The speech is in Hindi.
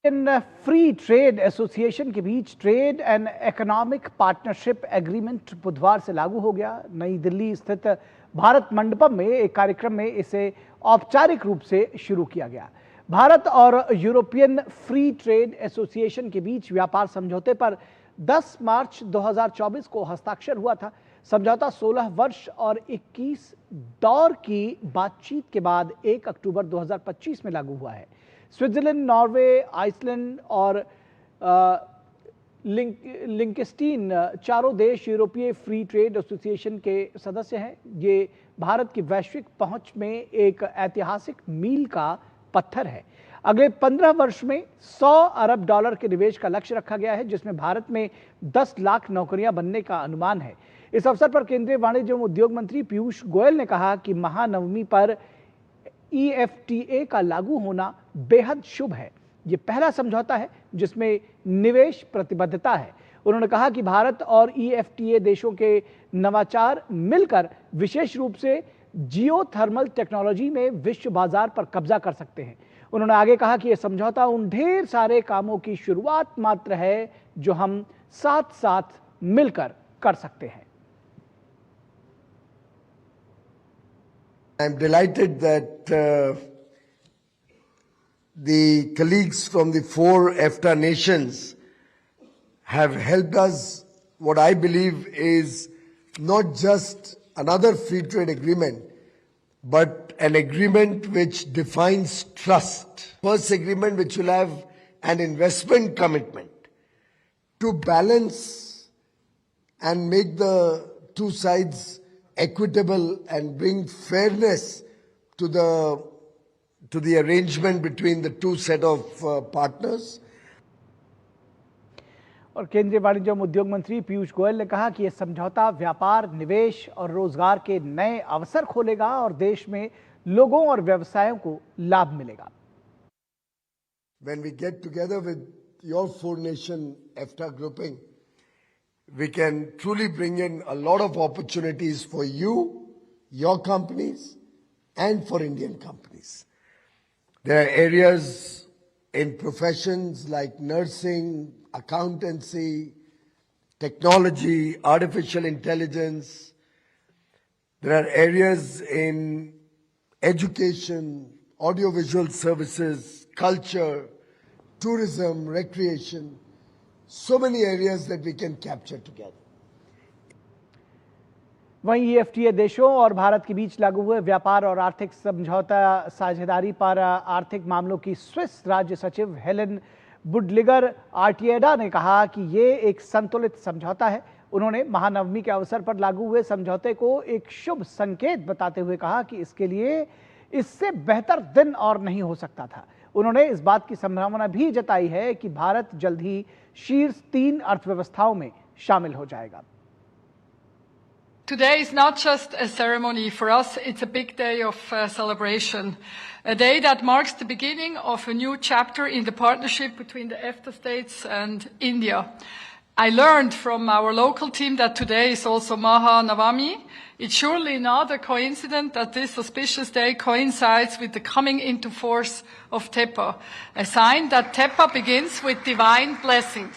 इन फ्री ट्रेड एसोसिएशन के बीच trade and economic partnership agreement बुधवार से लागू हो गया। नई दिल्ली स्थित भारत मंडपम में एक कार्यक्रम में इसे औपचारिक रूप से शुरू किया गया। भारत और यूरोपियन फ्री ट्रेड एसोसिएशन के बीच व्यापार समझौते पर 10 मार्च 2024 को हस्ताक्षर हुआ था। समझौता 16 वर्ष और 21 दौर की बातचीत के बाद 1 अक्टूबर 2025 में लागू हुआ है। स्विट्जरलैंड, नॉर्वे, आइसलैंड और लिंकस्टीन चारों देश यूरोपीय फ्री ट्रेड एसोसिएशन के सदस्य हैं। ये भारत की वैश्विक पहुंच में एक ऐतिहासिक मील का पत्थर है। अगले 15 वर्ष में $100 अरब के निवेश का लक्ष्य रखा गया है, जिसमें भारत में 10 लाख नौकरियां बनने का अनुमान है। इस अवसर पर केंद्रीय वाणिज्य एवं उद्योग मंत्री पीयूष गोयल ने कहा कि महानवमी पर EFTA का लागू होना बेहद शुभ है। ये पहला समझौता है जिसमें निवेश प्रतिबद्धता है। उन्होंने कहा कि भारत और EFTA देशों के नवाचार मिलकर विशेष रूप से जियोथर्मल टेक्नोलॉजी में विश्व बाजार पर कब्जा कर सकते हैं। उन्होंने आगे कहा कि यह समझौता उन ढेर सारे कामों की शुरुआत मात्र है जो हम साथ साथ मिलकर कर सकते हैं। I'm delighted that the colleagues from the 4 EFTA nations have helped us, what I believe is not just another free trade agreement, but an agreement which defines trust. First agreement which will have an investment commitment to balance and make the two sides equitable and bring fairness to the arrangement between the two set of partners. और केंद्रीय वाणिज्य एवं उद्योग मंत्री पीयूष गोयल ने कहा कि यह समझौता व्यापार, निवेश और रोजगार के नए अवसर खोलेगा और देश में लोगों और व्यवसायों को लाभ मिलेगा। When we get together with your 4 nation EFTA grouping, we can truly bring in a lot of opportunities for you, your companies, and for Indian companies. There are areas in professions like nursing, accountancy, technology, artificial intelligence. There are areas in education, audiovisual services, culture, tourism, recreation. So many areas that we can capture together. वहीं EFTA देशों और भारत के बीच लागू हुए व्यापार और आर्थिक समझौता साझेदारी पर आर्थिक मामलों की स्विस राज्य सचिव हेलेन बुडलिगर आर्टिएडा ने कहा कि ये एक संतुलित समझौता है। उन्होंने महानवमी के अवसर पर लागू हुए समझौते को एक शुभ संकेत बताते हुए कहा कि इसके लिए इससे बेहतर दिन और नहीं हो सकता था। उन्होंने इस बात की संभावना भी जताई है कि भारत जल्द ही शीर्ष 3 अर्थव्यवस्थाओं में शामिल हो जाएगा। Today is not just a ceremony for us, it's a big day of celebration. A day that marks the beginning of a new chapter in the partnership between the EFTA states and India. I learned from our local team that today is also Maha Navami. It's surely not a coincidence that this auspicious day coincides with the coming into force of TEPA, a sign that TEPA begins with divine blessings.